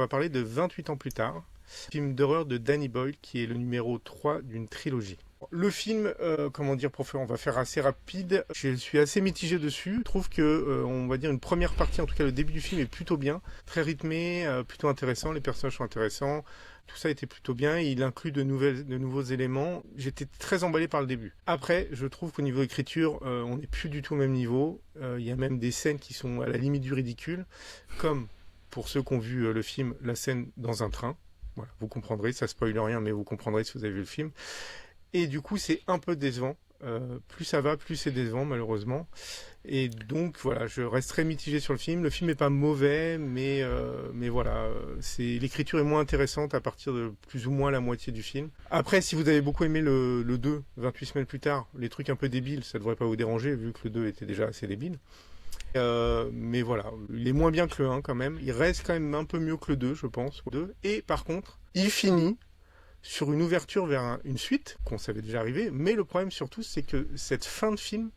va parler de 28 ans plus tard, film d'horreur de Danny Boyle qui est le numéro 3 d'une trilogie. Le film, on va faire assez rapide. Je suis assez mitigé dessus. Je trouve que, on va dire une première partie, en tout cas le début du film est plutôt bien, très rythmé, plutôt intéressant. Les personnages sont intéressants. Tout ça était plutôt bien. Il inclut de nouveaux éléments. J'étais très emballé par le début. Après, je trouve qu'au niveau écriture, on n'est plus du tout au même niveau. Il y a même des scènes qui sont à la limite du ridicule, comme pour ceux qui ont vu le film, la scène dans un train. Voilà, vous comprendrez, ça spoile rien, mais vous comprendrez si vous avez vu le film. Et du coup, c'est un peu décevant. Plus ça va, plus c'est décevant, malheureusement. Et donc, voilà, je reste très mitigé sur le film. Le film n'est pas mauvais, mais voilà, l'écriture est moins intéressante à partir de plus ou moins la moitié du film. Après, si vous avez beaucoup aimé le 2, 28 semaines plus tard, les trucs un peu débiles, ça ne devrait pas vous déranger, vu que le 2 était déjà assez débile. Mais voilà, il est moins bien que le 1 quand même. Il reste quand même un peu mieux que le 2, je pense. Et par contre, il finit sur une ouverture vers une suite, qu'on savait déjà arriver, mais le problème surtout, c'est que cette fin de film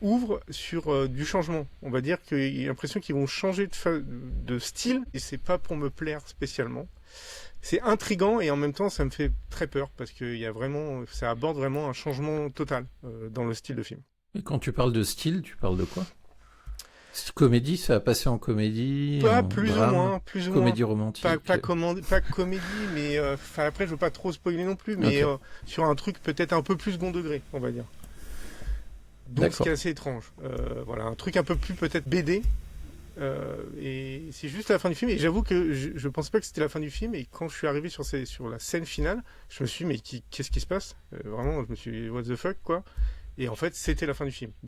ouvre sur du changement. On va dire qu'il y a l'impression qu'ils vont changer de style, et c'est pas pour me plaire spécialement. C'est intriguant, et en même temps, ça me fait très peur, parce que ça aborde vraiment un changement total dans le style de film. Et quand tu parles de style, tu parles de quoi? Comédie, ça a passé en comédie, Pas en plus drame, ou moins, comédie romantique. pas comédie, mais après je veux pas trop spoiler non plus, mais Ok. sur un truc peut-être un peu plus second degré, on va dire. Donc ce qui est assez étrange. Voilà, un truc un peu plus peut-être BD. Et c'est juste à la fin du film. Et j'avoue que je pensais pas que c'était la fin du film. Et quand je suis arrivé sur la scène finale, je me suis dit, mais qu'est-ce qui se passe? Vraiment, je me suis dit, what the fuck, quoi. Et en fait, c'était la fin du film.